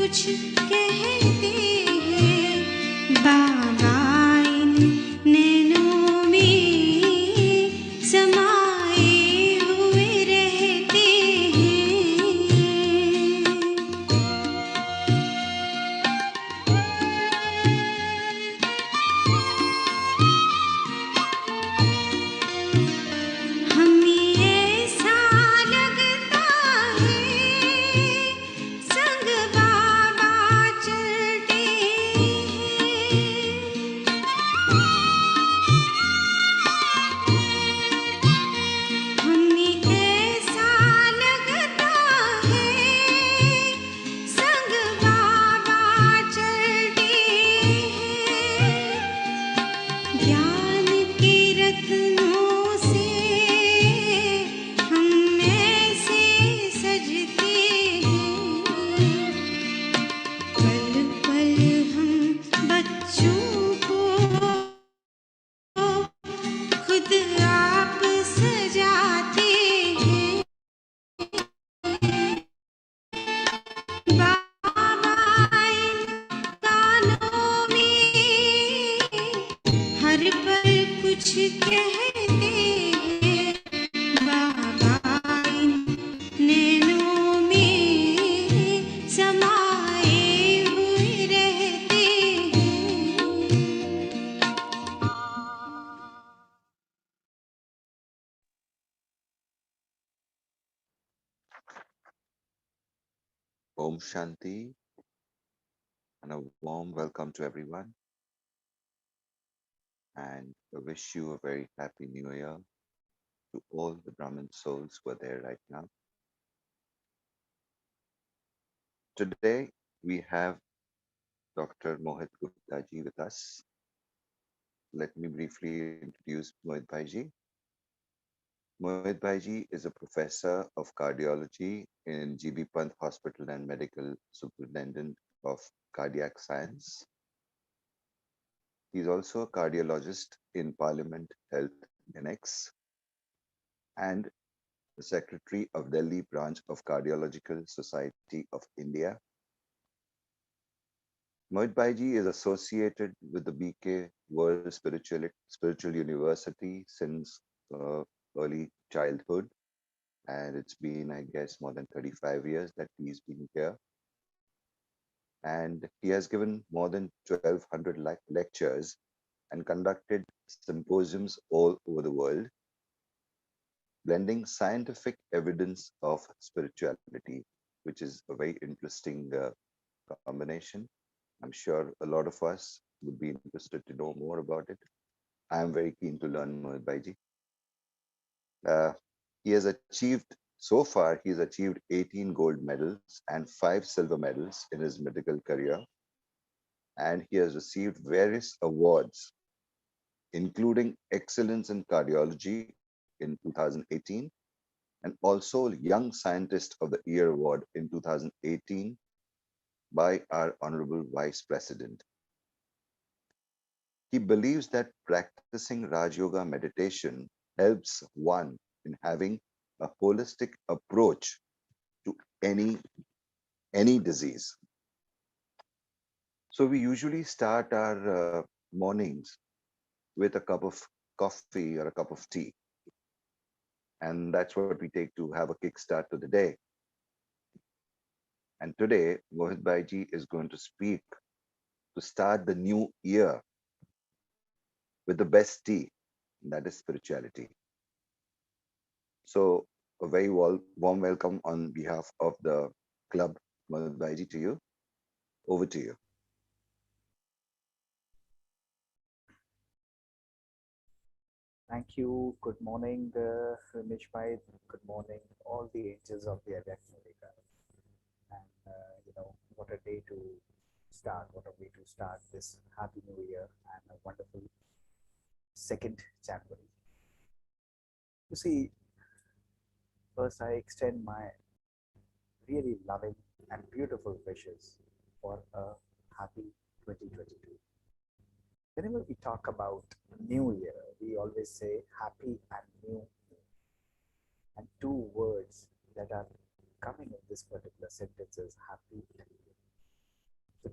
कुछ कहते हैं बाबा इन नैनों में समाए हुए रहते हैं। हमें ऐसा लगता है संग बाबा चलते हैं। हमें ऐसा लगता है संग बाबा चलते हैं। ज्ञान के रत्नों से हम ऐसे सजते हैं। पल पल हम बच्चों को खुद आप सजाते हैं। बाबा इन गानों में हर पल कुछ कहते हैं। बाबा इन नैनों में समाए हुए रहते हैं। Om Shanti and a warm welcome to everyone, and I wish you a very happy new year to all the Brahmin souls who are there right now. Today we have Dr. Mohit Gupta ji with us. Let me briefly introduce Mohit Bhaiji. Mohit Bhaiji is a professor of cardiology in GB Pant Hospital and medical superintendent of cardiac science. He's also a cardiologist in Parliament Health Clinics and the Secretary of Delhi Branch of Cardiological Society of India. Mohit Bhaiji is associated with the BK World Spiritual University since early childhood, and it's been, I guess, more than 35 years that he's been here. And he has given more than 1,200 lectures and conducted symposiums all over the world, blending scientific evidence of spirituality, which is a very interesting combination. I'm sure a lot of us would be interested to know more about it. I am very keen to learn more, Bhaiji. Uh, he has achieved, so far, he has achieved 18 gold medals and 5 silver medals in his medical career. And he has received various awards, including Excellence in Cardiology in 2018, and also Young Scientist of the Year Award in 2018 by our Honorable Vice President. He believes that practicing Rajyoga meditation helps one in having a holistic approach to any disease. So we usually start our mornings with a cup of coffee or a cup of tea. And that's what we take to have a kickstart to the day. And today, Mohit Bhaiji is going to speak to start the new year with the best tea, and that is spirituality. So a very warm welcome on behalf of the club, Mohit Bhaiji, to you. Over to you. Thank you. Good morning, Ramesh Bhai. Good morning, all the angels of the Avyakt. And what a day to start, what a way to start this happy new year and a wonderful 2nd January. You see, first I extend my really loving and beautiful wishes for a happy 2022. Whenever we talk about New Year, we always say happy and new. And 2 words that are coming in this particular sentence is happy and new.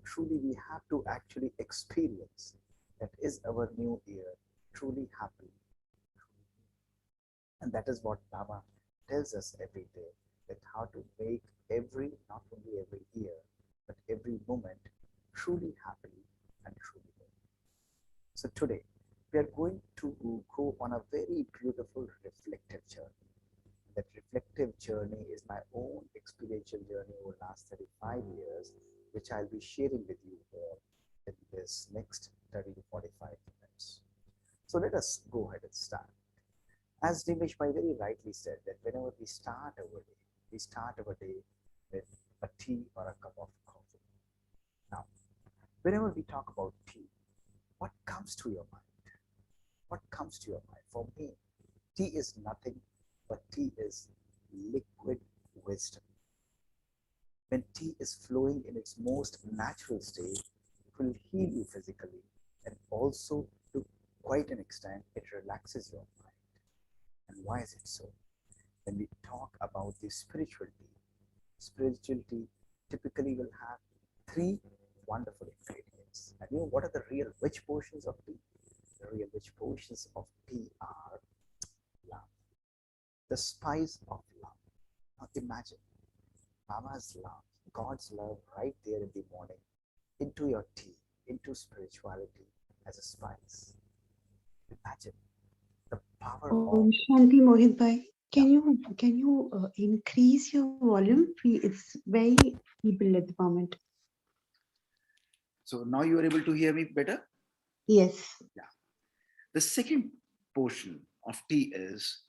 truly we have to actually experience that is our new year truly happy. And that is what Brahma tells us every day, that how to make every, not only every year, but every moment truly happy and truly good. So today, we are going to go on a very beautiful reflective journey. That reflective journey is my own experiential journey over the last 35 years, which I'll be sharing with you here in this next 30 to 45 minutes. So let us go ahead and start. As Dinesh Bhai very rightly said, that whenever we start our day with a tea or a cup of coffee. Now, whenever we talk about tea, what comes to your mind? What comes to your mind? For me, tea is nothing but tea is liquid wisdom. When tea is flowing in its most natural state, it will heal you physically, and also to quite an extent, it relaxes your mind. And why is it so? When we talk about the spiritual tea typically will have three wonderful ingredients. And you know what are the real rich portions of tea? The real rich portions of tea are love, the spice of love. Now imagine Mama's love, God's love right there in the morning into your tea, into spirituality as a spice. Imagine the power of, Shanti Mohit Bhai, yeah. can you increase your volume? It's very feeble at the moment. So now you are able to hear me better? Yes. Yeah. The second portion of tea is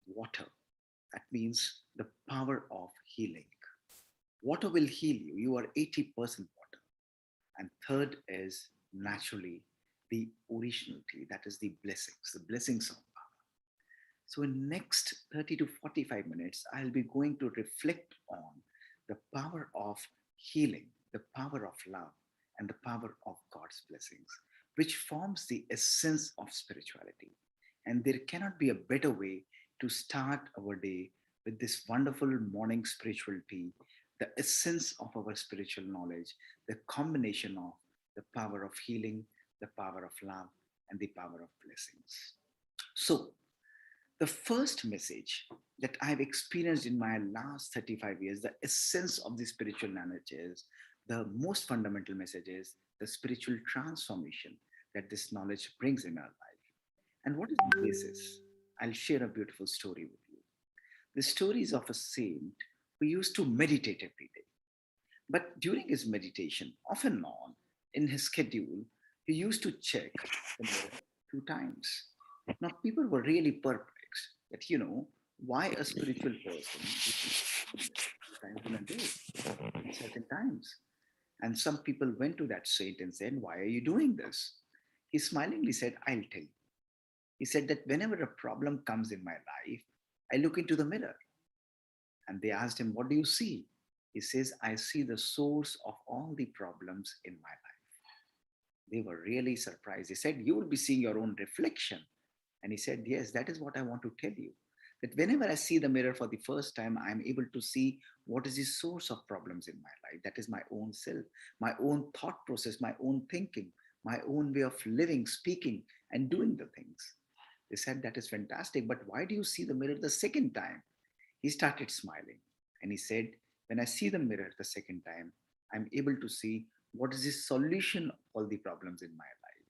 water. That means the power of healing. Water will heal you. You are 80% water. And third is naturally the original tea. That is the blessings of power. So in next 30 to 45 minutes, I'll be going to reflect on the power of healing, the power of love, and the power of God's blessings, which forms the essence of spirituality. And there cannot be a better way to start our day with this wonderful morning spiritual tea, the essence of our spiritual knowledge, the combination of the power of healing, the power of love, and the power of blessings. So, the first message that I've experienced in my last 35 years, the essence of the spiritual knowledge is the most fundamental message is the spiritual transformation that this knowledge brings in our life. And what is the basis? I'll share a beautiful story with you. The story is of a saint who used to meditate every day. But during his meditation, off and on, in his schedule, he used to check the mirror 2 times. Now, people were really perplexed that, why a spiritual person would 2 times in a day, at certain times. And some people went to that saint and said, why are you doing this? He smilingly said, I'll tell you. He said that whenever a problem comes in my life, I look into the mirror. And they asked him, what do you see? He says, I see the source of all the problems in my life. They were really surprised. He said, you will be seeing your own reflection. And he said, yes, that is what I want to tell you. That whenever I see the mirror for the first time, I'm able to see what is the source of problems in my life. That is my own self, my own thought process, my own thinking, my own way of living, speaking, and doing the things. They said, that is fantastic, but why do you see the mirror the second time? He started smiling and he said, when I see the mirror the second time, I'm able to see what is the solution of all the problems in my life.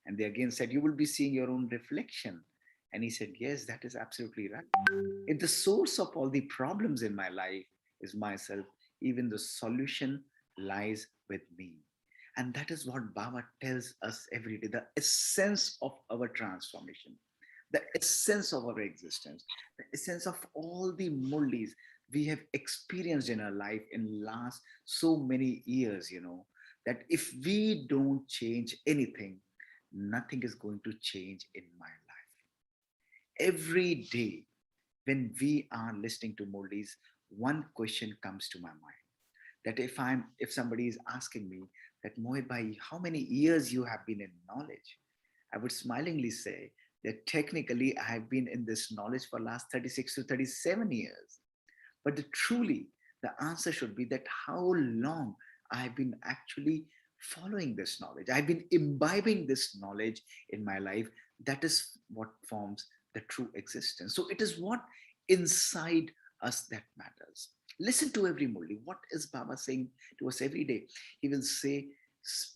And they again said, you will be seeing your own reflection. And he said, yes, that is absolutely right. If the source of all the problems in my life is myself, even the solution lies with me. And that is what Baba tells us every day, the essence of our transformation, the essence of our existence, the essence of all the Murlis we have experienced in our life in last so many years, that if we don't change anything, nothing is going to change in my life. Every day when we are listening to Murlis, one question comes to my mind. That if somebody is asking me that, Mohit Bhai, how many years you have been in knowledge? I would smilingly say that technically I have been in this knowledge for last 36 to 37 years. But truly, the answer should be that how long I've been actually following this knowledge. I've been imbibing this knowledge in my life. That is what forms the true existence. So it is what inside us that matters. Listen to every Murli. What is Baba saying to us every day? He will say,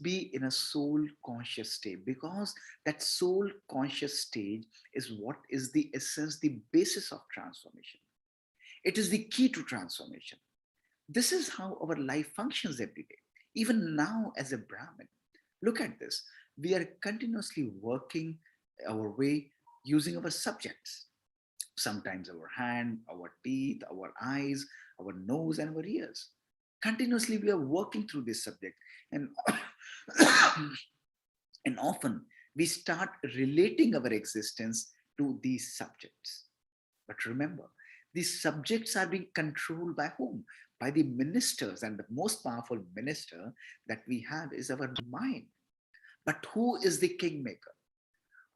be in a soul conscious state, because that soul conscious stage is what is the essence, the basis of transformation. It is the key to transformation. This is how our life functions every day. Even now, as a Brahmin, look at this. We are continuously working our way using our subjects. Sometimes our hand, our teeth, our eyes, our nose, and our ears. Continuously, we are working through this subject. And, and often we start relating our existence to these subjects. But remember, these subjects are being controlled by whom? By the ministers, and the most powerful minister that we have is our mind. But who is the kingmaker?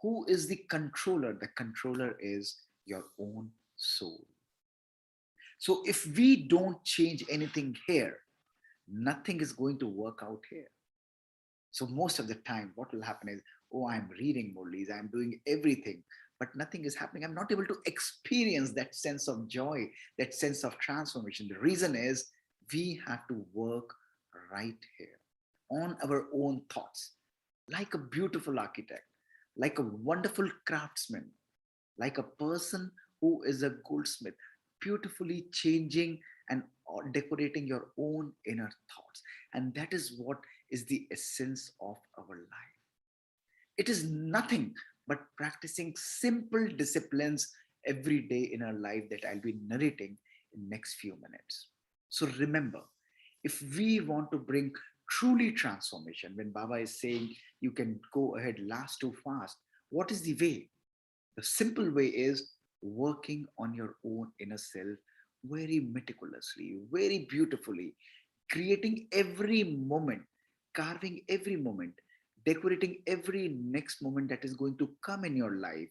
Who is the controller? The controller is your own soul. So if we don't change anything here, nothing is going to work out here. So most of the time, what will happen is, oh, I'm reading Murlis, I'm doing everything, but nothing is happening. I'm not able to experience that sense of joy, that sense of transformation. The reason is we have to work right here on our own thoughts, like a beautiful architect, like a wonderful craftsman, like a person who is a goldsmith, beautifully changing and decorating your own inner thoughts. And that is what is the essence of our life. It is nothing but practicing simple disciplines every day in our life that I'll be narrating in next few minutes. So remember, if we want to bring truly transformation, when Baba is saying you can go ahead last too fast, what is the way? The simple way is working on your own inner self very meticulously, very beautifully, creating every moment, carving every moment, decorating every next moment that is going to come in your life,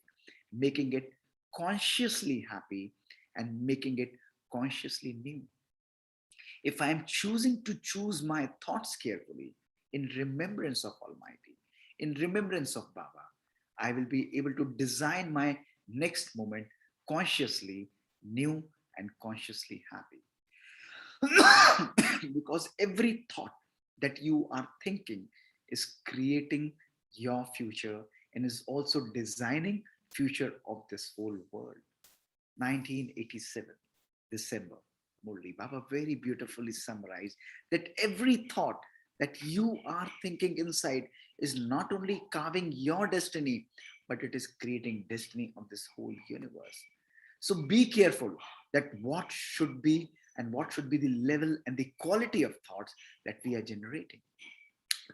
making it consciously happy and making it consciously new. If I am choosing to choose my thoughts carefully in remembrance of Almighty, in remembrance of Baba, I will be able to design my next moment consciously new and consciously happy. Because every thought that you are thinking is creating your future and is also designing future of this whole world. 1987 December, Murli Baba very beautifully summarized that every thought that you are thinking inside is not only carving your destiny, but it is creating destiny of this whole universe. So be careful that what should be and what should be the level and the quality of thoughts that we are generating.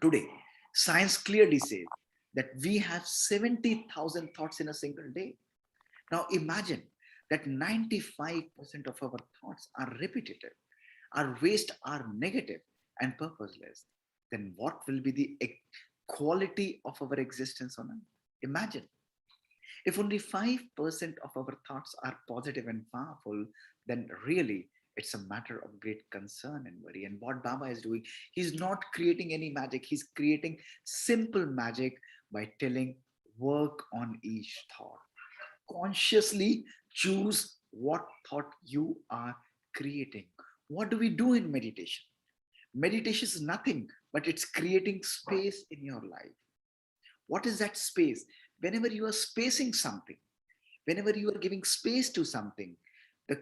Today, science clearly says that we have 70,000 thoughts in a single day. Now imagine that 95% of our thoughts are repetitive, our waste are negative and purposeless. Then what will be the quality of our existence on earth? Imagine. If only 5% of our thoughts are positive and powerful, then really it's a matter of great concern and worry. And what Baba is doing, he's not creating any magic. He's creating simple magic by telling, work on each thought. Consciously choose what thought you are creating. What do we do in meditation? Meditation is nothing but it's creating space in your life. What is that space? Whenever you are spacing something, whenever you are giving space to something, the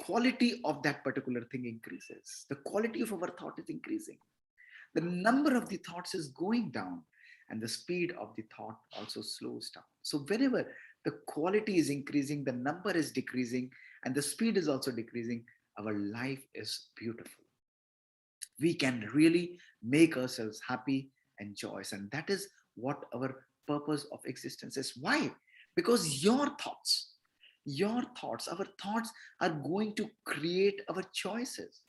quality of that particular thing increases. The quality of our thought is increasing. The number of the thoughts is going down and the speed of the thought also slows down. So whenever the quality is increasing, the number is decreasing, and the speed is also decreasing, our life is beautiful. We can really make ourselves happy and joyous. And that is what our purpose of existence is. Why? Because our thoughts are going to create our choices.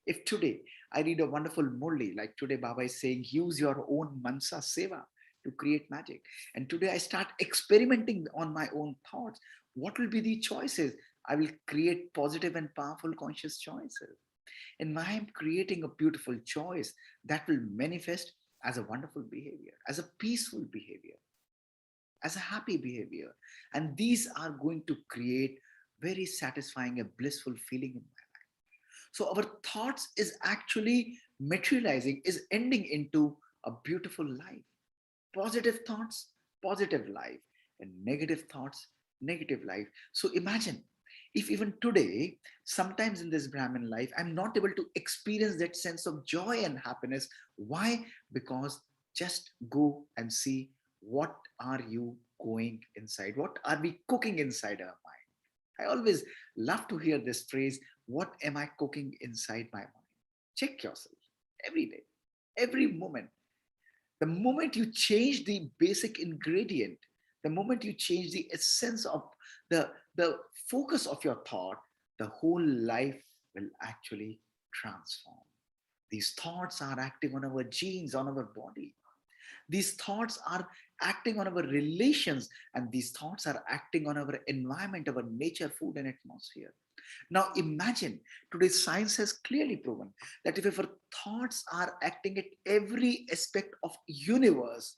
If today I read a wonderful Murli, like today Baba is saying, use your own mansa seva to create magic. And today I start experimenting on my own thoughts. What will be the choices? I will create positive and powerful conscious choices. And I am creating a beautiful choice that will manifest as a wonderful behavior, as a peaceful behavior, as a happy behavior. And these are going to create very satisfying, a blissful feeling in my life. So our thoughts is actually materializing, is ending into a beautiful life. Positive thoughts, positive life, and negative thoughts, negative life. So imagine if even today, sometimes in this Brahmin life, I'm not able to experience that sense of joy and happiness. Why? Because just go and see what are you going inside? What are we cooking inside our mind? I always love to hear this phrase, what am I cooking inside my mind? Check yourself every day, every moment. The moment you change the basic ingredient, the moment you change the essence of the focus of your thought, the whole life will actually transform. These thoughts are acting on our genes, on our body. These thoughts are acting on our relations, and these thoughts are acting on our environment, our nature, food, and atmosphere. Now imagine, today science has clearly proven that if our thoughts are acting at every aspect of universe,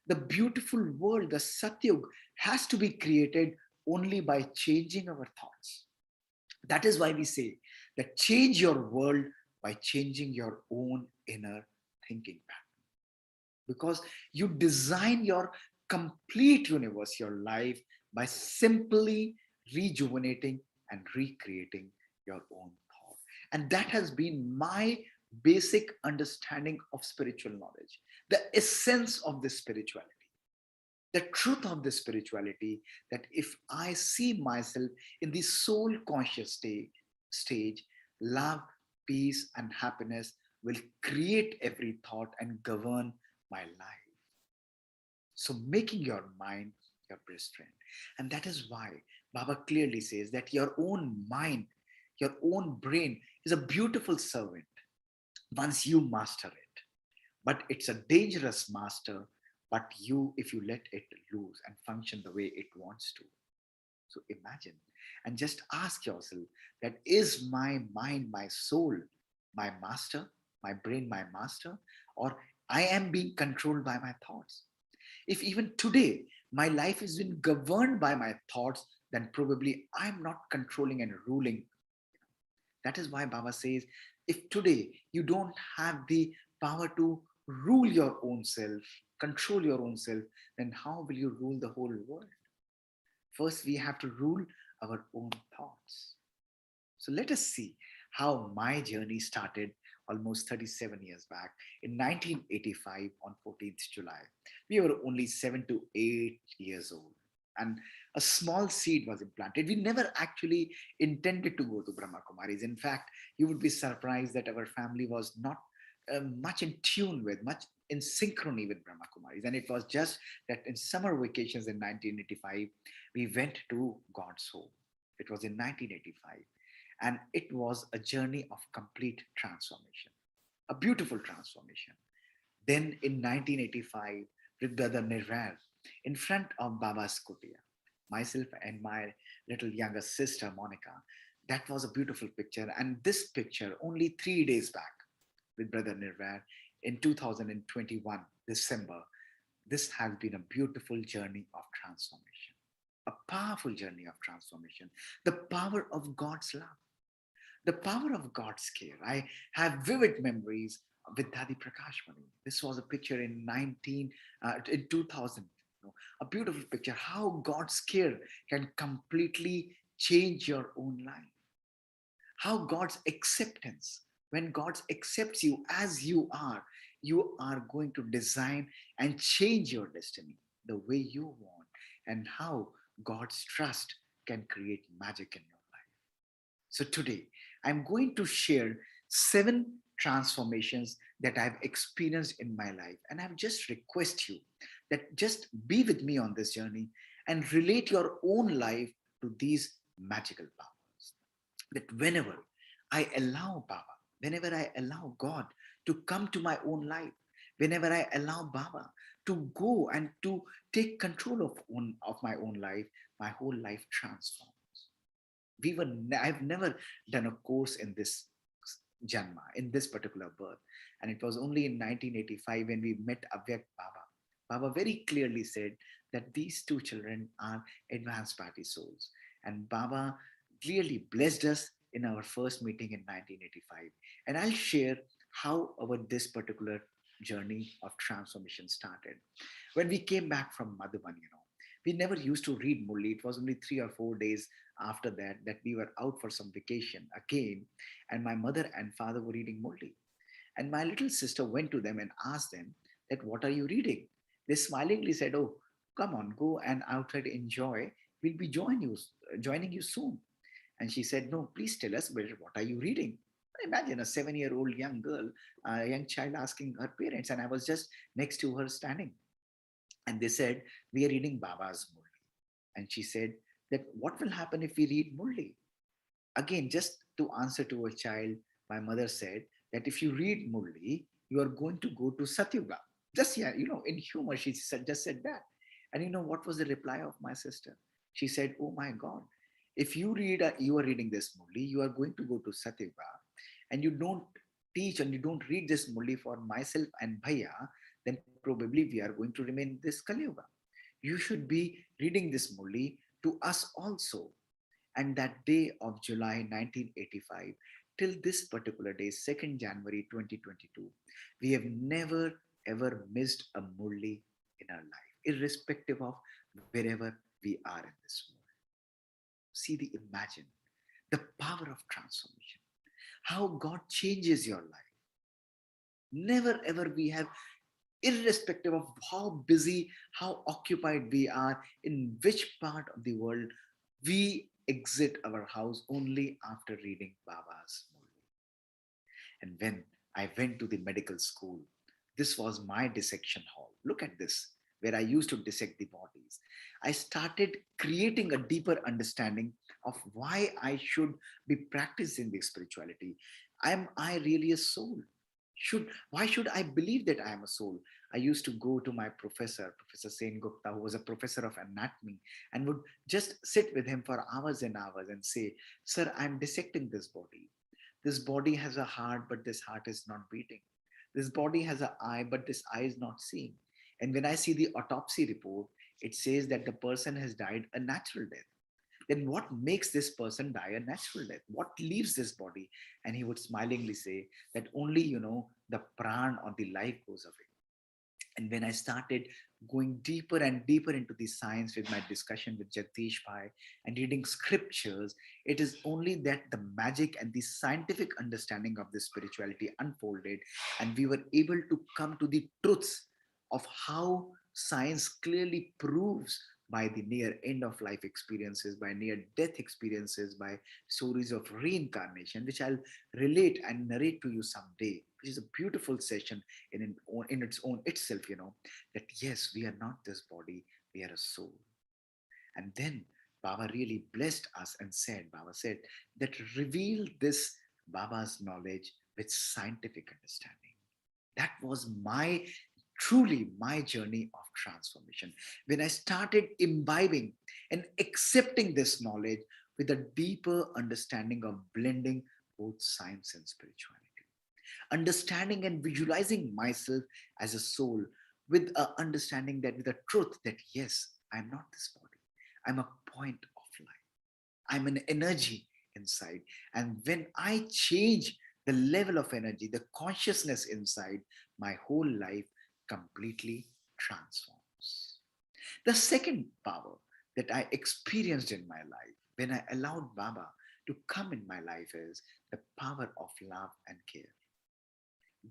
the beautiful world, the Satyug, has to be created only by changing our thoughts. That is why we say that change your world by changing your own inner thinking pattern. Because you design your complete universe, your life, by simply rejuvenating and recreating your own thought. And that has been my basic understanding of spiritual knowledge, the essence of this spirituality, the truth of this spirituality, that if I see myself in the soul conscious stage, love, peace, and happiness will create every thought and govern my life. So making your mind your best friend. And that is why Baba clearly says that your own mind, your own brain is a beautiful servant once you master it. But it's a dangerous master, but if you let it loose and function the way it wants to. So imagine and just ask yourself that, is my mind, my soul, my master, my brain, my master, or I am being controlled by my thoughts? If even today my life is being governed by my thoughts, then probably I'm not controlling and ruling. That is why Baba says, if today you don't have the power to rule your own self, control your own self, then how will you rule the whole world? First, we have to rule our own thoughts. So let us see how my journey started almost 37 years back in 1985 on 14th July. We were only 7 to 8 years old, and a small seed was implanted. We never actually intended to go to Brahma Kumaris. In fact, you would be surprised that our family was not much in tune with, much in synchrony with Brahma Kumaris. And it was just that in summer vacations in 1985, we went to God's home. It was in 1985. And it was a journey of complete transformation, a beautiful transformation. Then in 1985, with Brother Nirval, in front of Baba's kutia, myself and my little younger sister, Monica, that was a beautiful picture. And this picture, only 3 days back, with Brother Nirval in 2021, December, this has been a beautiful journey of transformation, a powerful journey of transformation, the power of God's love, the power of God's care. I have vivid memories with Dadi Prakashmani. This was a picture in 2000. A beautiful picture, how God's care can completely change your own life. How God's acceptance, when God accepts you as you are going to design and change your destiny the way you want, and how God's trust can create magic in your life. So today, I'm going to share 7 transformations that I've experienced in my life. And I've just request you that just be with me on this journey and relate your own life to these magical powers. That whenever I allow Baba, whenever I allow God to come to my own life, whenever I allow Baba to go and to take control of my own life, my whole life transforms. I've never done a course in this Janma, in this particular birth. And it was only in 1985 when we met Avyakt Baba. Baba very clearly said that these two children are advanced party souls. And Baba clearly blessed us in our first meeting in 1985. And I'll share how our this particular journey of transformation started. When we came back from Madhuban, we never used to read Murli. It was only 3 or 4 days after that we were out for some vacation again, and my mother and father were reading Murli. And my little sister went to them and asked them that, what are you reading? They smilingly said, oh, come on, go and outside enjoy. We'll be joining you soon. And she said, no, please tell us, what are you reading? Imagine a 7-year-old young girl, a young child asking her parents, and I was just next to her standing. And they said, we are reading Baba's Murli. And she said that, what will happen if we read Murli? Again, just to answer to a child, my mother said that if you read Murli, you are going to go to Satyuga. Just, yeah, in humor, she just said that. And what was the reply of my sister? She said, oh my God, if you are reading this Murli, you are going to go to Satyuga, and you don't teach and you don't read this Murli for myself and Bhaiya, then probably we are going to remain this Kali Yuga. You should be reading this Murli to us also. And that day of July 1985 till this particular day, 2nd January 2022, we have never ever missed a Murli in our life, irrespective of wherever we are in this world. Imagine the power of transformation, how God changes your life. Never ever we have, irrespective of how busy, how occupied we are, in which part of the world, we exit our house only after reading Baba's Murli. And when I went to the medical school, this was my dissection hall. Look at this, where I used to dissect the bodies. I started creating a deeper understanding of why I should be practicing the spirituality. Am I really a soul? Why should I believe that I am a soul? I used to go to my professor, Professor Sen Gupta, who was a professor of anatomy, and would just sit with him for hours and hours and say, sir, I'm dissecting this body. This body has a heart, but this heart is not beating. This body has an eye, but this eye is not seeing. And when I see the autopsy report, it says that the person has died a natural death. Then what makes this person die a natural death? What leaves this body? And he would smilingly say that only, the pran or the life goes away. And when I started going deeper and deeper into the science with my discussion with Jagdish Bhai and reading scriptures, it is only that the magic and the scientific understanding of this spirituality unfolded, and we were able to come to the truths of how science clearly proves by the near end of life experiences, by near death experiences, by stories of reincarnation, which I'll relate and narrate to you someday, which is a beautiful session in its own itself, that yes, we are not this body, we are a soul. And then Baba really blessed us and Baba said that reveal this Baba's knowledge with scientific understanding. That was truly my journey of transformation. When I started imbibing and accepting this knowledge with a deeper understanding of blending both science and spirituality. Understanding and visualizing myself as a soul with an understanding that with the truth that yes, I'm not this body. I'm a point of light. I'm an energy inside. And when I change the level of energy, the consciousness inside, my whole life completely transforms. The second power that I experienced in my life when I allowed Baba to come in my life is the power of love and care.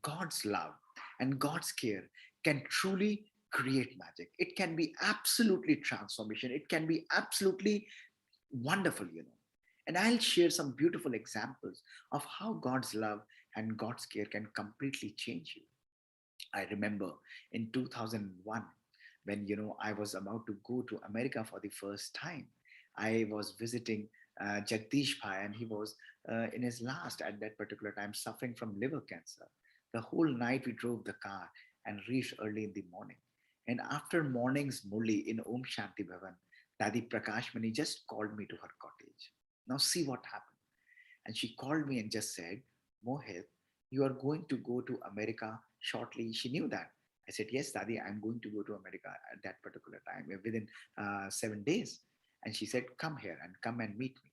God's love and God's care can truly create magic. It can be absolutely transformation. It can be absolutely wonderful, And I'll share some beautiful examples of how God's love and God's care can completely change you. I remember in 2001, when, I was about to go to America for the first time. I was visiting Jagdish Bhai, and he was in his last at that particular time, suffering from liver cancer. The whole night we drove the car and reached early in the morning. And after morning's Murli in Om Shanti Bhavan, Dadi Prakashmani just called me to her cottage. Now see what happened. And she called me and just said, Mohit, you are going to go to America shortly. She knew that. I said, yes, Dadi, I'm going to go to America at that particular time, within 7 days. And she said, come here and come and meet me.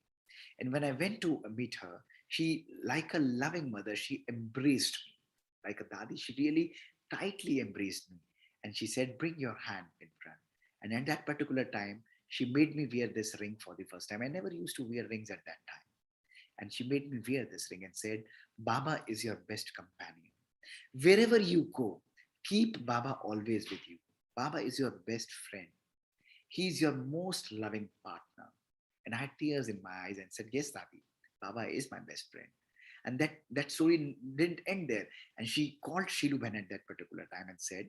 And when I went to meet her, she, like a loving mother, she embraced me. Like a Dadi, she really tightly embraced me. And she said, bring your hand in front. And at that particular time, she made me wear this ring for the first time. I never used to wear rings at that time. And she made me wear this ring and said, Baba is your best companion. Wherever you go, keep Baba always with you. Baba is your best friend. He is your most loving partner. And I had tears in my eyes and said, yes, Dadi, Baba is my best friend. And that story didn't end there. And she called Shilu Ben at that particular time and said,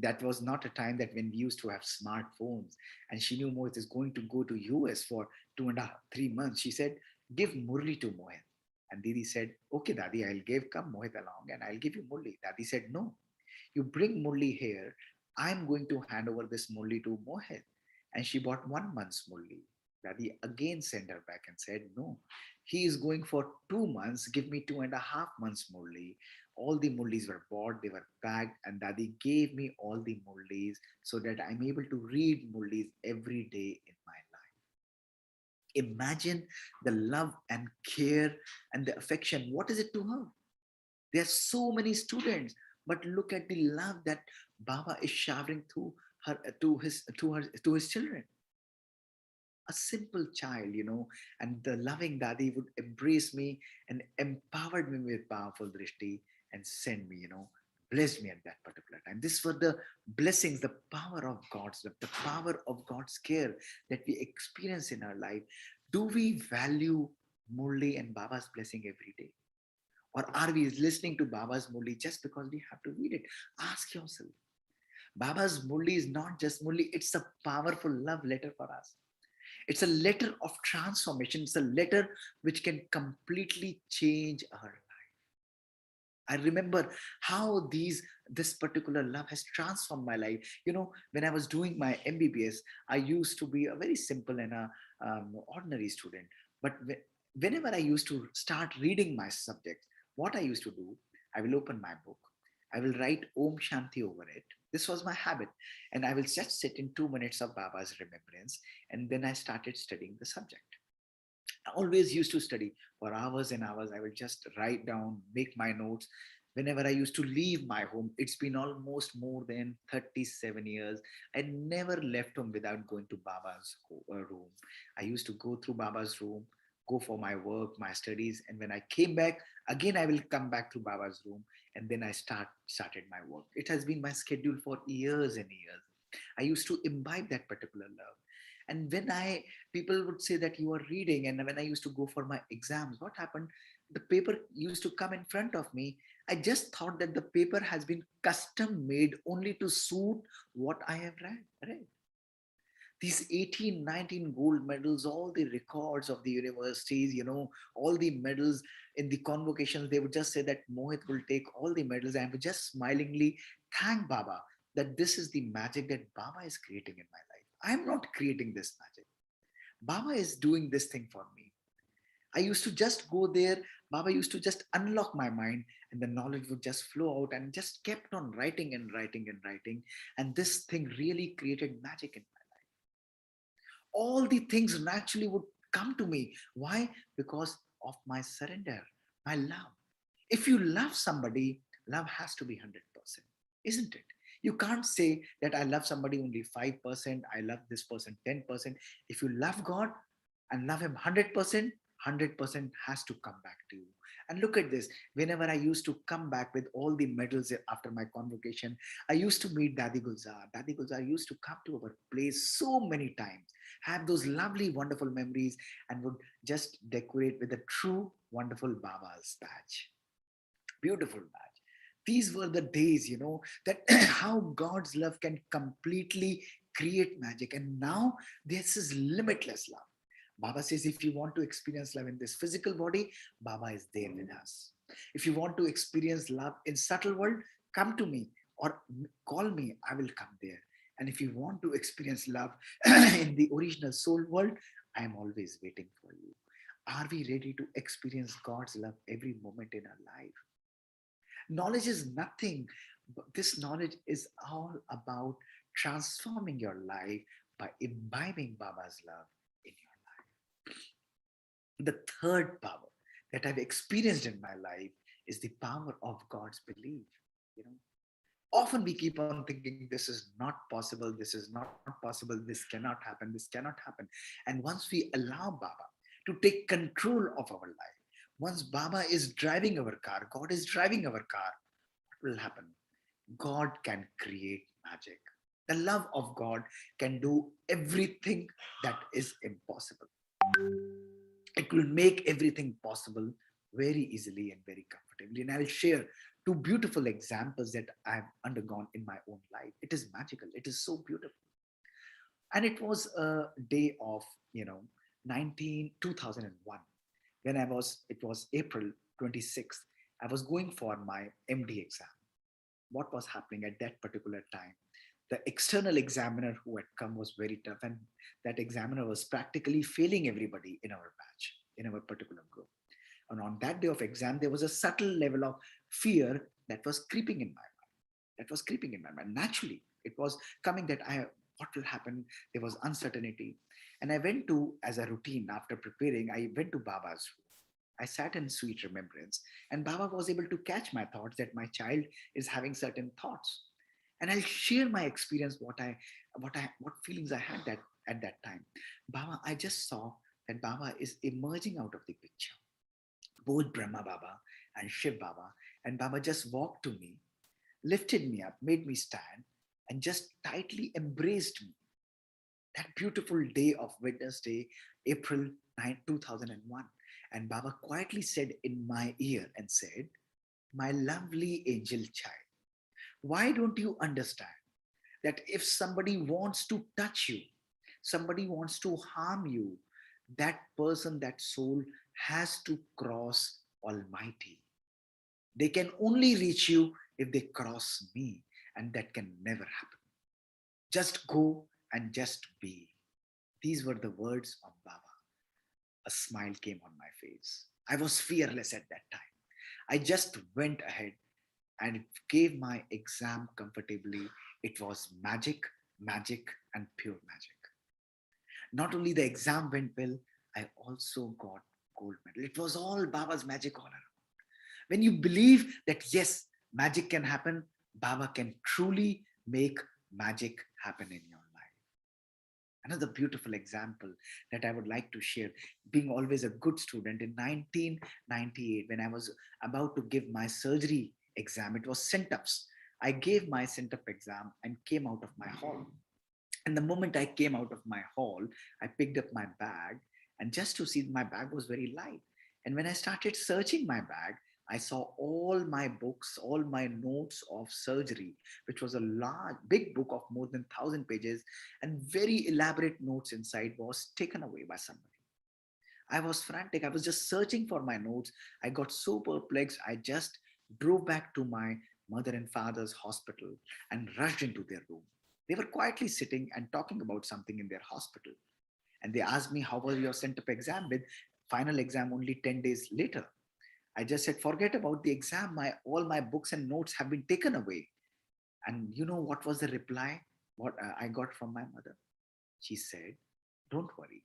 that was not a time that when we used to have smartphones. And she knew Mohit is going to go to US for 2.5, 3 months. She said, give Murli to Mohit. And Didi said, okay, Dadi, I'll give come Mohit along and I'll give you Murli. Dadi said, no, you bring Murli here. I'm going to hand over this Murli to Mohit. And she bought 1 month's Murli. Dadi again sent her back and said, no, he is going for 2 months. Give me 2.5 months Murli. All the Murlis were bought, they were packed, and Dadi gave me all the Murlis so that I'm able to read Murlis every day in my life. Imagine the love and care and the affection. What is it to her? There are so many students, but look at the love that Baba is showering through her to his children. A simple child, and the loving Dadi would embrace me and empowered me with powerful drishti and send me, blessed me at that particular time. These were the blessings, the power of God's love, the power of God's care that we experience in our life. Do we value Murli and Baba's blessing every day? Or are we listening to Baba's Murli just because we have to read it? Ask yourself. Baba's Murli is not just Murli, it's a powerful love letter for us. It's a letter of transformation. It's a letter which can completely change our life. I remember how this particular love has transformed my life. When I was doing my MBBS, I used to be a very simple and ordinary student. But whenever I used to start reading my subjects, what I used to do, I will open my book. I will write Om Shanti over it. This was my habit. And I will just sit in 2 minutes of Baba's remembrance. And then I started studying the subject. I always used to study for hours and hours. I will just write down, make my notes. Whenever I used to leave my home, it's been almost more than 37 years. I never left home without going to Baba's room. I used to go through Baba's room, go for my work, my studies. And when I came back, again, I will come back to Baba's room. And then I started my work. It has been my schedule for years and years. I used to imbibe that particular love. And when people would say that you are reading, and when I used to go for my exams, what happened? The paper used to come in front of me. I just thought that the paper has been custom made only to suit what I have read. These 18, 19 gold medals, all the records of the universities, all the medals in the convocations, they would just say that Mohit will take all the medals. And I would just smilingly thank Baba that this is the magic that Baba is creating in my life. I'm not creating this magic. Baba is doing this thing for me. I used to just go there. Baba used to just unlock my mind and the knowledge would just flow out and just kept on writing and writing and writing. And this thing really created magic in my life. All the things naturally would come to me. Why? Because of my surrender, my love. If you love somebody, love has to be 100%, isn't it? You can't say that I love somebody only 5%, I love this person 10%. If you love God and love him 100%, 100% has to come back to you. And look at this. Whenever I used to come back with all the medals after my convocation, I used to meet Dadi Gulzar. Dadi Gulzar used to come to our place so many times, have those lovely, wonderful memories, and would just decorate with a true, wonderful Baba's badge. Beautiful badge. These were the days, that how God's love can completely create magic. And now this is limitless love. Baba says, if you want to experience love in this physical body, Baba is there with us. If you want to experience love in subtle world, come to me or call me, I will come there. And if you want to experience love in the original soul world, I am always waiting for you. Are we ready to experience God's love every moment in our life? Knowledge is nothing, but this knowledge is all about transforming your life by imbibing Baba's love in your life. The third power that I've experienced in my life is the power of God's belief. You know, often we keep on thinking this is not possible, this is not possible, this cannot happen, this cannot happen. And once we allow Baba to take control of our life, once Baba is driving our car, God is driving our car, what will happen? God can create magic. The love of God can do everything that is impossible. It will make everything possible very easily and very comfortably. And I'll share two beautiful examples that I've undergone in my own life. It is magical. It is so beautiful. And it was a day of, 2001, when it was April 26th. I was going for my MD exam. What was happening at that particular time? The external examiner who had come was very tough, and that examiner was practically failing everybody in our batch, in our particular group. And on that day of exam, there was a subtle level of fear that was creeping in my mind. Naturally, it was coming that what will happen? There was uncertainty. And I went to, as a routine, after preparing, I went to Baba's room. I sat in sweet remembrance, and Baba was able to catch my thoughts that my child is having certain thoughts. And I'll share my experience, what feelings I had that at that time. Baba, I just saw that Baba is emerging out of the picture. Both Brahma Baba and Shiv Baba, and Baba just walked to me, lifted me up, made me stand, and just tightly embraced me. That beautiful day of Wednesday, April 9, 2001. And Baba quietly said in my ear and said, "My lovely angel child, why don't you understand that if somebody wants to touch you, somebody wants to harm you, that person, that soul has to cross Almighty. They can only reach you if they cross me, and that can never happen. Just go and just be." These were the words of Baba. A smile came on my face. I was fearless at that time. I just went ahead and gave my exam comfortably. It was magic, and pure magic. Not only the exam went well, I also got gold medal. It was all Baba's magic all around. When you believe that yes, magic can happen, Baba can truly make magic happen in your life. Another beautiful example that I would like to share, being always a good student, in 1998, when I was about to give my surgery exam, it was centups. I gave my centup exam and came out of my hall. And the moment I came out of my hall, I picked up my bag, and just to see, my bag was very light. And when I started searching my bag, I saw all my books, all my notes of surgery, which was a large, big book of more than 1,000 pages, and very elaborate notes inside, was taken away by somebody. I was frantic. I was just searching for my notes. I got so perplexed. I just drove back to my mother and father's hospital and rushed into their room. They were quietly sitting and talking about something in their hospital. And they asked me, "How was your centup exam?" With final exam only 10 days later. I just said, "Forget about the exam. All my books and notes have been taken away." And you know what was the reply? What I got from my mother? She said, "Don't worry.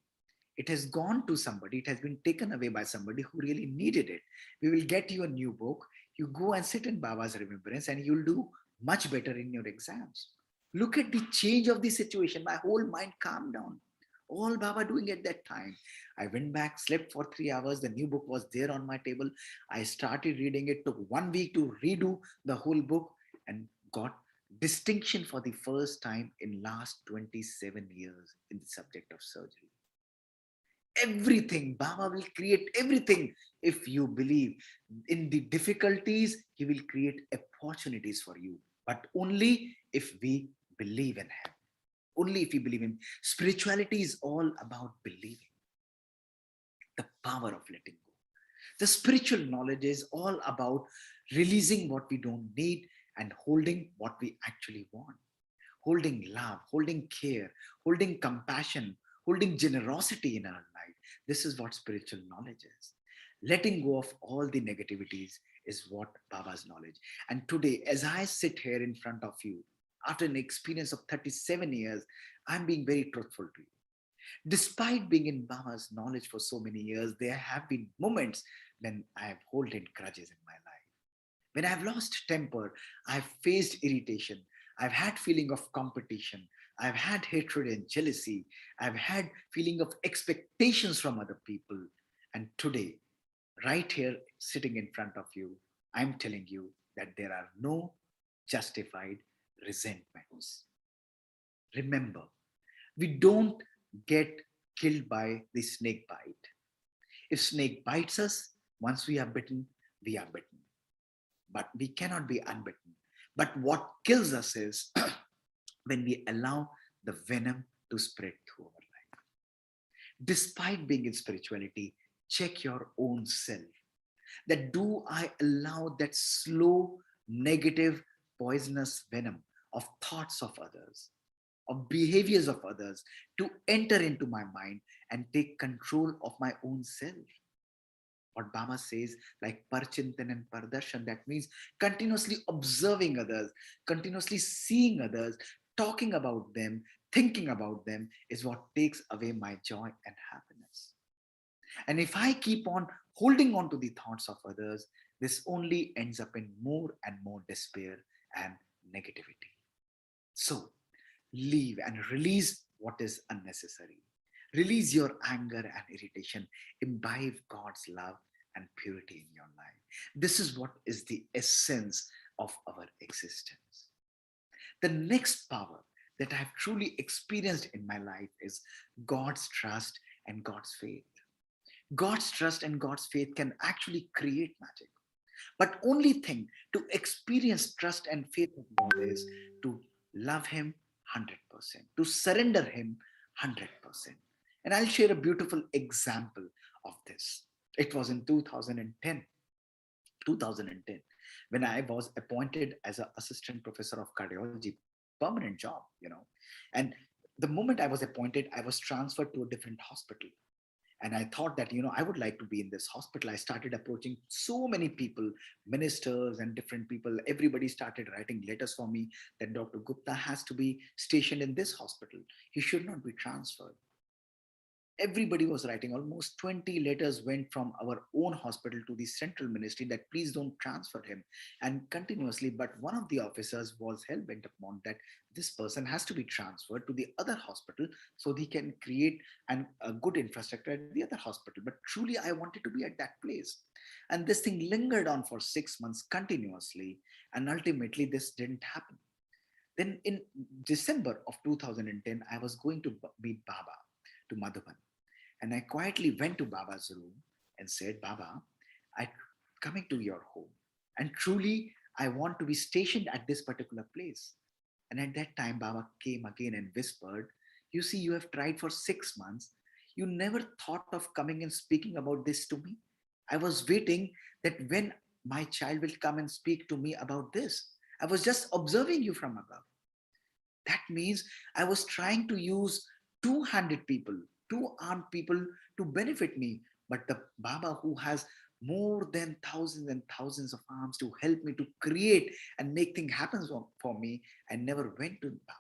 It has gone to somebody. It has been taken away by somebody who really needed it. We will get you a new book. You go and sit in Baba's remembrance, and you'll do much better in your exams." Look at the change of the situation. My whole mind calmed down. All Baba doing at that time. I went back, slept for 3 hours. The new book was there on my table. I started reading it. Took 1 week to redo the whole book and got distinction for the first time in last 27 years in the subject of surgery. Everything, Baba will create everything if you believe. In the difficulties, he will create opportunities for you, but only if we believe in him. Only if we believe in him. Spirituality is all about believing. The power of letting go. The spiritual knowledge is all about releasing what we don't need and holding what we actually want. Holding love, holding care, holding compassion, holding generosity in our life. This is what spiritual knowledge is. Letting go of all the negativities is what Baba's knowledge. And today, as I sit here in front of you, after an experience of 37 years, I'm being very truthful to you. Despite being in Baba's knowledge for so many years, there have been moments when I have holding grudges in my life. When I've lost temper, I've faced irritation, I've had feeling of competition, I've had hatred and jealousy, I've had feeling of expectations from other people. And today, right here, sitting in front of you, I'm telling you that there are no justified resentments. Remember, we don't get killed by the snake bite. If snake bites us, once we are bitten, we are bitten. But we cannot be unbitten. But what kills us is when we allow the venom to spread through our life. Despite being in spirituality, check your own self. That do I allow that slow, negative, poisonous venom of thoughts of others, of behaviors of others to enter into my mind and take control of my own self? What Baba says, like parchintan and pardarshan, that means continuously observing others, continuously seeing others, talking about them, thinking about them is what takes away my joy and happiness. And if I keep on holding on to the thoughts of others, this only ends up in more and more despair and negativity. So leave and release what is unnecessary. Release your anger and irritation. Imbibe God's love and purity in your life. This is what is the essence of our existence. The next power that I have truly experienced in my life is God's trust and God's faith. God's trust and God's faith can actually create magic. But only thing to experience trust and faith of God is to love Him 100%, to surrender Him 100%. And I'll share a beautiful example of this. It was in 2010, when I was appointed as an assistant professor of cardiology, permanent job, And the moment I was appointed, I was transferred to a different hospital. And I thought that, I would like to be in this hospital. I started approaching so many people, ministers and different people. Everybody started writing letters for me that Dr. Gupta has to be stationed in this hospital. He should not be transferred. Everybody was writing. Almost 20 letters went from our own hospital to the central ministry that please don't transfer him, and continuously. But one of the officers was hell-bent upon that this person has to be transferred to the other hospital so he can create a good infrastructure at the other hospital. But truly, I wanted to be at that place. And this thing lingered on for 6 months continuously. And ultimately, this didn't happen. Then in December of 2010, I was going to meet Baba to Madhuban. And I quietly went to Baba's room and said, Baba, I'm coming to your home. And truly, I want to be stationed at this particular place. And at that time, Baba came again and whispered, you see, you have tried for 6 months. You never thought of coming and speaking about this to me. I was waiting that when my child will come and speak to me about this. I was just observing you from above. That means I was trying to use two-handed people, two-armed people to benefit me. But the Baba who has more than thousands and thousands of arms to help me to create and make things happen for me, I never went to Baba.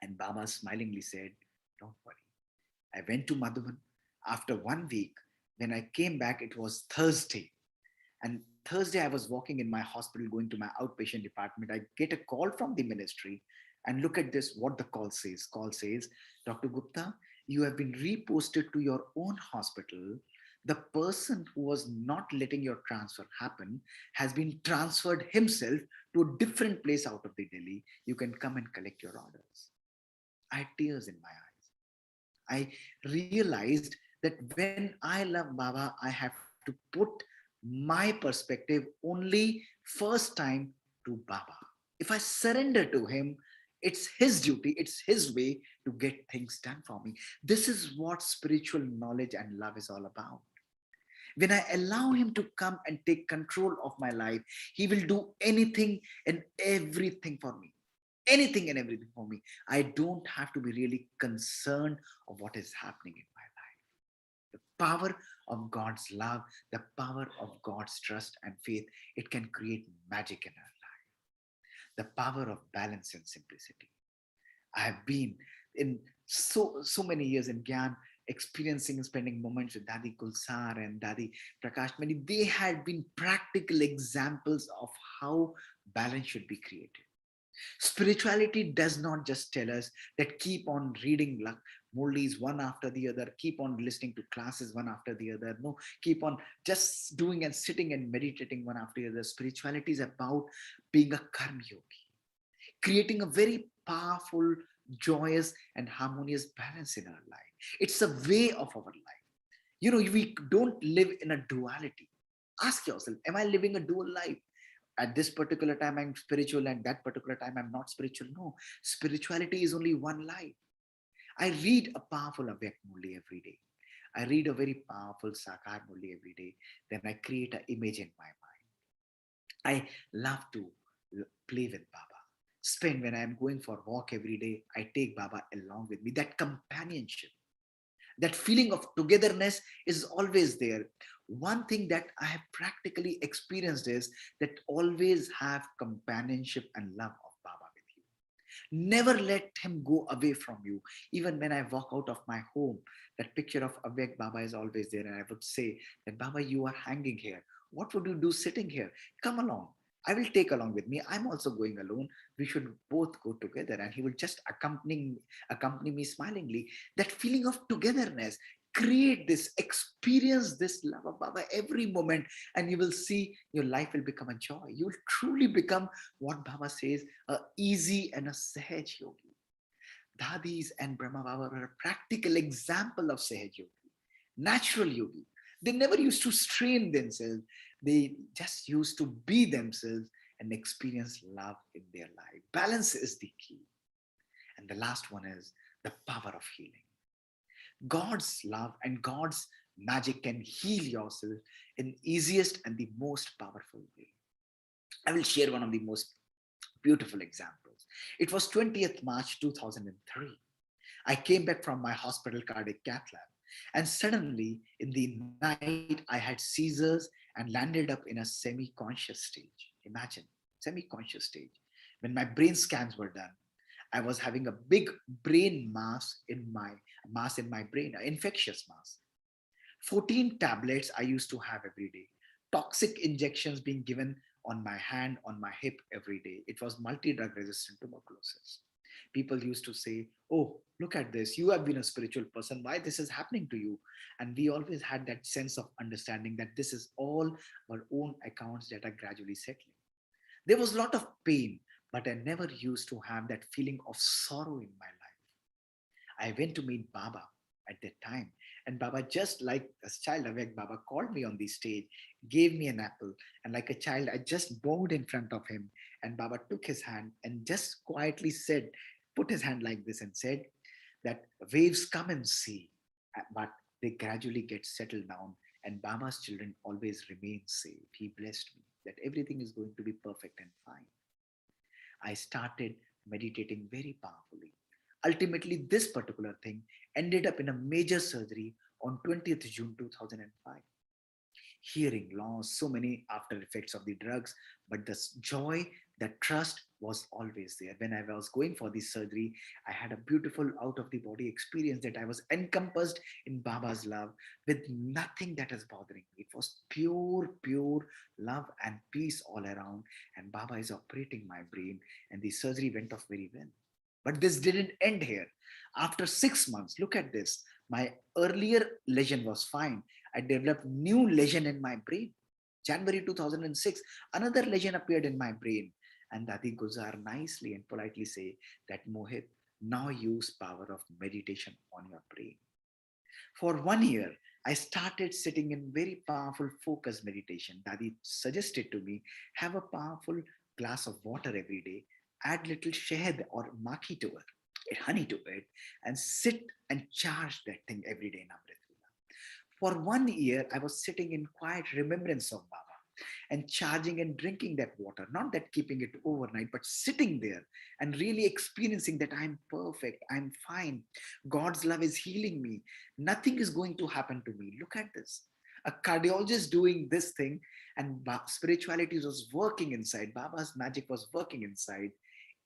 And Baba smilingly said, don't worry. I went to Madhuban. After 1 week, when I came back, it was Thursday. And Thursday, I was walking in my hospital, going to my outpatient department. I get a call from the ministry. And look at this, what the call says. Call says, Dr. Gupta, you have been reposted to your own hospital. The person who was not letting your transfer happen has been transferred himself to a different place out of the Delhi. You can come and collect your orders. I had tears in my eyes. I realized that when I love Baba, I have to put my perspective only first time to Baba. If I surrender to him, it's his duty, it's his way to get things done for me. This is what spiritual knowledge and love is all about. When I allow him to come and take control of my life, he will do anything and everything for me. Anything and everything for me. I don't have to be really concerned of what is happening in my life. power of God's love, the power of God's trust and faith, it can create magic in our life. The power of balance and simplicity. I have been in so many years in Gyan, experiencing and spending moments with Dadi Gulsar and Dadi Prakash Mani. They had been practical examples of how balance should be created. Spirituality does not just tell us that keep on reading Murlis one after the other, keep on listening to classes one after the other. No, keep on just doing and sitting and meditating one after the other. Spirituality is about being a karma yogi, creating a very powerful, joyous, and harmonious balance in our life. It's a way of our life. You know, we don't live in a duality. Ask yourself, am I living a dual life? At this particular time, I'm spiritual, and that particular time, I'm not spiritual. No, spirituality is only one life. I read a powerful Avyakt Murli every day. I read a very powerful Sakar Murli every day. Then I create an image in my mind. I love to play with Baba. Spend when I'm going for a walk every day, I take Baba along with me. That companionship, that feeling of togetherness is always there. One thing that I have practically experienced is that always have companionship and love of Baba with you. Never let him go away from you. Even when I walk out of my home, that picture of Avyakt Baba is always there. And I would say that, Baba, you are hanging here. What would you do sitting here? Come along. I will take along with me. I'm also going alone. We should both go together. And he will just accompany me smilingly. That feeling of togetherness, create this, experience this love of Baba every moment, and you will see your life will become a joy. You will truly become what Baba says, a easy and a Sahaj yogi. Dadis and Brahma Baba are a practical example of Sahaj yogi, natural yogi. They never used to strain themselves. They just used to be themselves and experience love in their life. Balance is the key. And the last one is the power of healing. God's love and God's magic can heal yourself in easiest and the most powerful way. I will share one of the most beautiful examples. It was 20th March 2003. I came back from my hospital cardiac cath lab, and suddenly in the night I had seizures and landed up in a semi-conscious stage. Imagine, semi-conscious stage. When my brain scans were done, I was having a big brain mass in my brain, an infectious mass. 14 tablets I used to have every day. Toxic injections being given on my hand, on my hip every day. It was multi-drug resistant tuberculosis. People used to say, oh, look at this. You have been a spiritual person. Why this is happening to you? And we always had that sense of understanding that this is all our own accounts that are gradually settling. There was a lot of pain, but I never used to have that feeling of sorrow in my life. I went to meet Baba at that time, and Baba, just like a child, Avyakt Baba called me on the stage, gave me an apple, and like a child, I just bowed in front of him, and Baba took his hand and just quietly said, put his hand like this and said that waves come and see, but they gradually get settled down, and Baba's children always remain safe. He blessed me that everything is going to be perfect and fine. I started meditating very powerfully. Ultimately, this particular thing ended up in a major surgery on 20th June 2005. Hearing loss, so many after effects of the drugs, but the joy, the trust was always there. When I was going for this surgery, I had a beautiful out of the body experience that I was encompassed in Baba's love with nothing that is bothering me. It was pure love and peace all around. And Baba is operating my brain, and the surgery went off very well. But this didn't end here. After 6 months, look at this. My earlier lesion was fine. I developed new lesion in my brain. January 2006, another lesion appeared in my brain. And Dadi Guzar nicely and politely say that, Mohit, now use power of meditation on your brain. For 1 year, I started sitting in very powerful focus meditation. Dadi suggested to me, have a powerful glass of water every day, add little shahad or makhi to it, honey to it, and sit and charge that thing every day in Amrit. For 1 year, I was sitting in quiet remembrance of Baba. and charging and drinking that water, not that keeping it overnight, but sitting there and really experiencing that I'm perfect, I'm fine. God's love is healing me. Nothing is going to happen to me. Look at this. A cardiologist doing this thing, and spirituality was working inside. Baba's magic was working inside.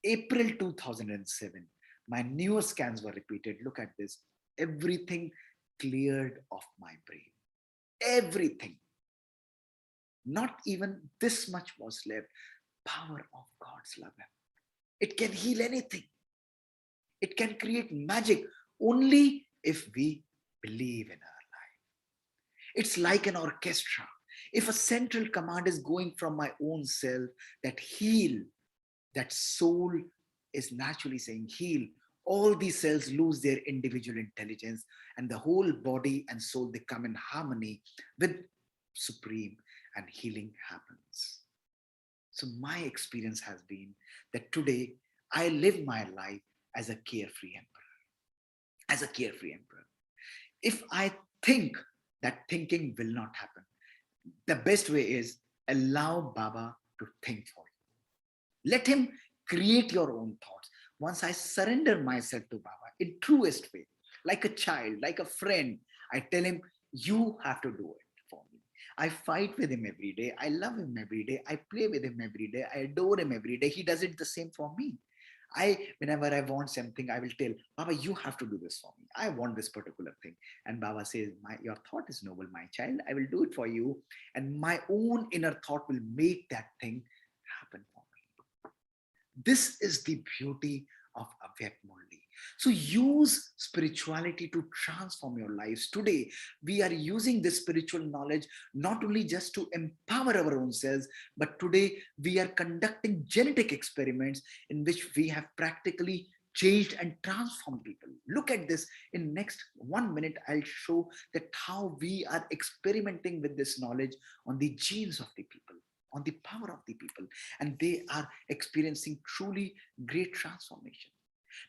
April 2007, my newer scans were repeated. Look at this. Everything cleared off my brain. Everything. Not even this much was left. Power of God's love. It can heal anything. It can create magic only if we believe in our life. It's like an orchestra. If a central command is going from my own self, that heal, that soul is naturally saying heal. All these cells lose their individual intelligence, and the whole body and soul, they come in harmony with Supreme, and healing happens. So my experience has been that today I live my life as a carefree emperor. As a carefree emperor. If I think, that thinking will not happen. The best way is allow Baba to think for you. Let him create your own thoughts. Once I surrender myself to Baba in truest way, like a child, like a friend, I tell him, you have to do it for me. I fight with him every day. I love him every day. I play with him every day. I adore him every day. He does it the same for me. Whenever I want something, I will tell Baba, you have to do this for me. I want this particular thing. And Baba says, your thought is noble, my child. I will do it for you. And my own inner thought will make that thing happen for me. This is the beauty of Avyakt Murli. So use spirituality to transform your lives. Today, we are using this spiritual knowledge not only just to empower our own selves, but today we are conducting genetic experiments in which we have practically changed and transformed people. Look at this. In next 1 minute, I'll show that how we are experimenting with this knowledge on the genes of the people, on the power of the people, and they are experiencing truly great transformation.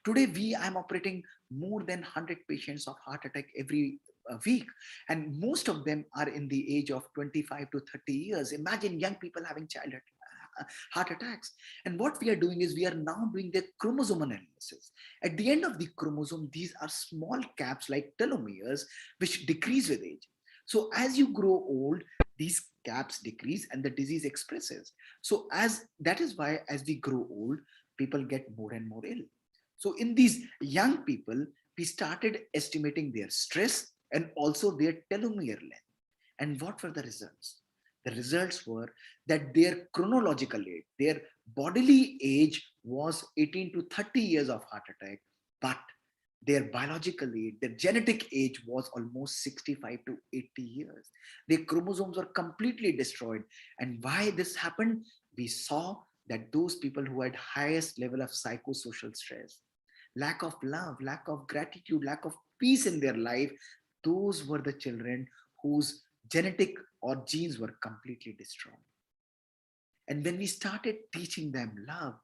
Today, I'm operating more than 100 patients of heart attack every week, and most of them are in the age of 25 to 30 years. Imagine young people having heart attacks. And what we are doing is we are now doing the chromosome analysis. At the end of the chromosome, these are small caps like telomeres, which decrease with age. So as you grow old, these caps decrease and the disease expresses. So that is why as we grow old, people get more and more ill. So in these young people, we started estimating their stress and also their telomere length. And what were the results? The results were that their chronological age, their bodily age was 18 to 30 years of heart attack, but their biological age, their genetic age was almost 65 to 80 years. Their chromosomes were completely destroyed. And why this happened? We saw that those people who had highest level of psychosocial stress, lack of love, lack of gratitude, lack of peace in their life, those were the children whose genetic or genes were completely destroyed. And when we started teaching them love,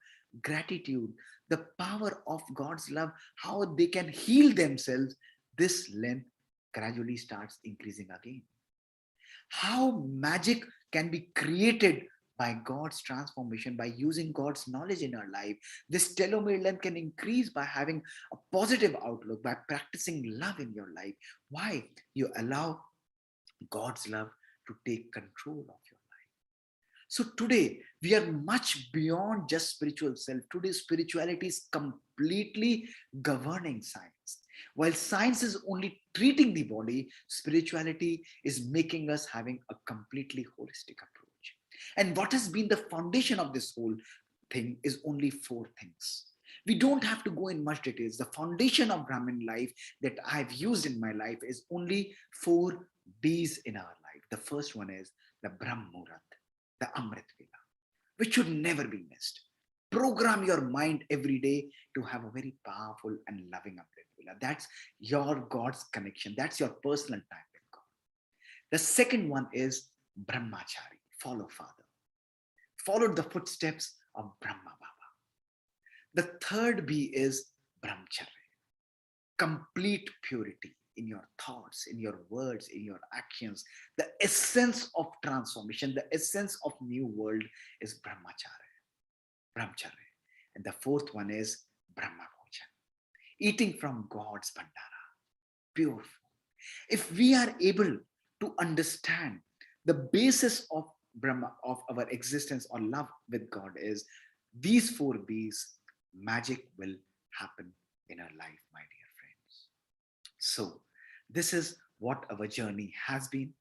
gratitude, the power of God's love, how they can heal themselves, this length gradually starts increasing again. How magic can be created by God's transformation, by using God's knowledge in our life. This telomere length can increase by having a positive outlook, by practicing love in your life. Why? You allow God's love to take control of your life. So today, we are much beyond just spiritual self. Today, spirituality is completely governing science. While science is only treating the body, spirituality is making us having a completely holistic approach. And what has been the foundation of this whole thing is only 4 things. We don't have to go in much details. The foundation of Brahmin life that I've used in my life is only 4 B's in our life. The first one is the Brahm Muhurat, the Amrit Vela, which should never be missed. Program your mind every day to have a very powerful and loving Amrit Vela. That's your God's connection. That's your personal time with God. The second one is Brahmachari, follow Father. Followed the footsteps of Brahma Baba. The third B is Brahmacharya, complete purity. in your thoughts, in your words, in your actions. The essence of transformation, the essence of new world is brahmacharya. And the fourth one is Brahma Kumaris, eating from God's Bhandara, pure food. If we are able to understand the basis of Brahma, of our existence or love with God is these four B's, magic will happen in our life, my dear friends. So this is what our journey has been.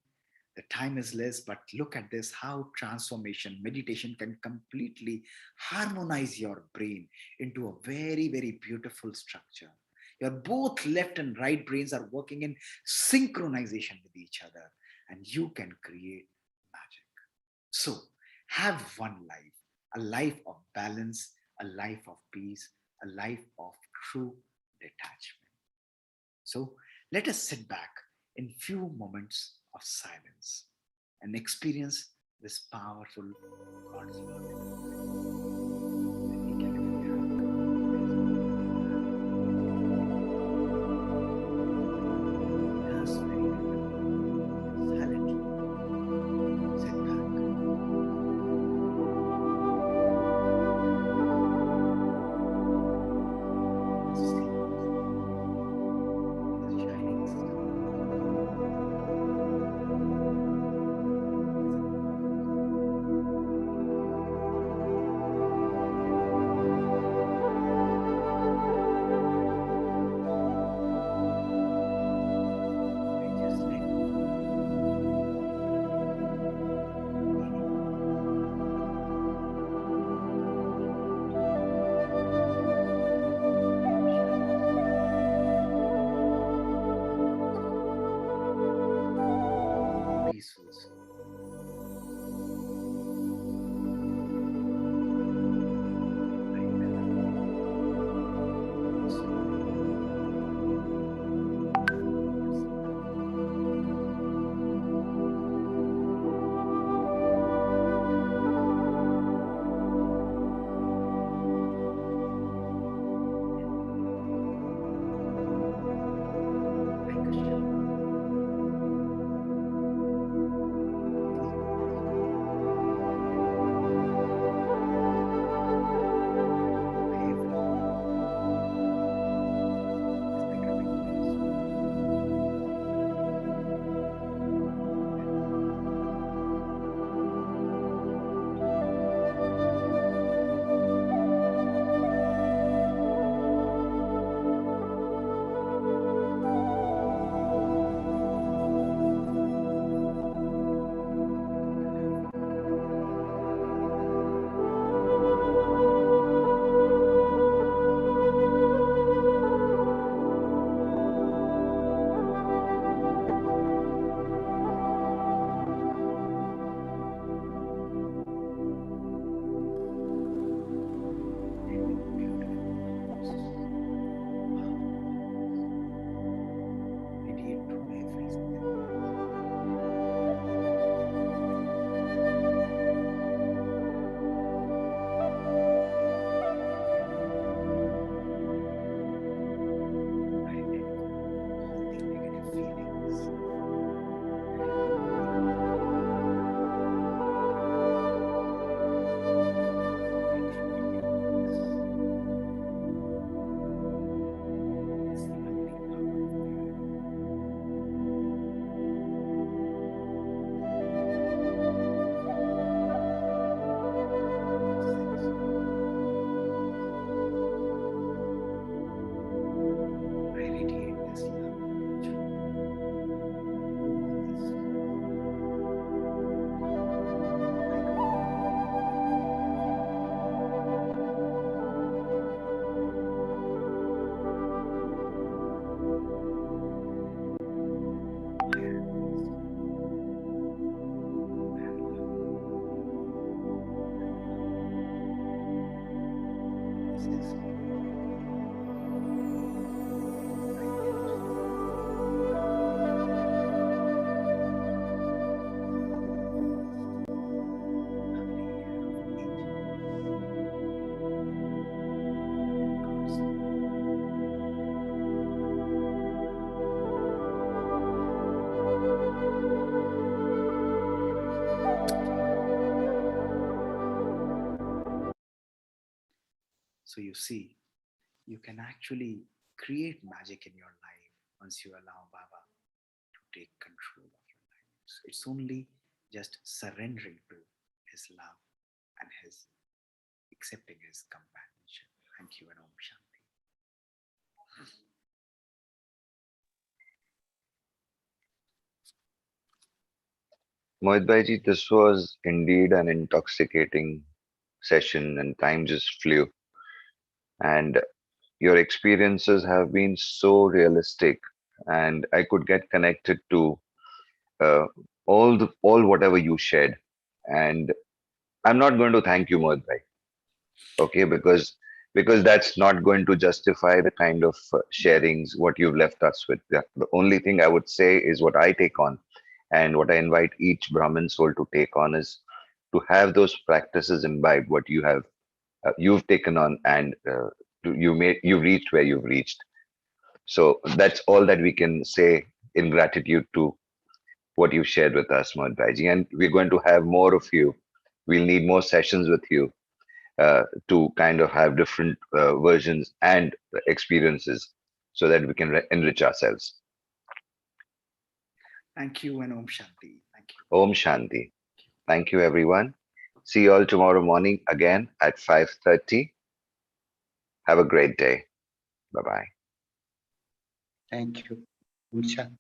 The time is less, but look at this, how transformation, meditation can completely harmonize your brain into a very, very beautiful structure. Your both left and right brains are working in synchronization with each other, and you can create magic. So have one life, a life of balance, a life of peace, a life of true detachment. So let us sit back in few moments of silence and experience this powerful God's love. Just very silently sit back. See the shining sun. Just let peaceful soul. Radiate through every cell. I let go all the negative feelings. It's the healing power of prayer. I radiate this love, joy, all these So you see, you can actually create magic in your life once you allow Baba to take control of your life. So it's only just surrendering to his love and his accepting his companionship. Thank you and Om Shanti. Mohit Bhaiji, this was indeed an intoxicating session and time just flew. And your experiences have been so realistic and I could get connected to uh, all whatever you shared. And I'm not going to thank you, Mohit Bhai, okay, because that's not going to justify the kind of sharings what you've left us with. The only thing I would say is what I take on and what I invite each Brahmin soul to take on is to have those practices imbibe what you've taken on and you've reached where you've reached. So that's all that we can say in gratitude to what you shared with us, Mohit Bhaiji. And we're going to have more of you. We'll need more sessions with you to kind of have different versions and experiences so that we can enrich ourselves. Thank you and Om Shanti. Thank you. Om Shanti. Thank you, everyone. See you all tomorrow morning again at 5:30. Have a great day. Bye-bye. Thank you. Om Shanti.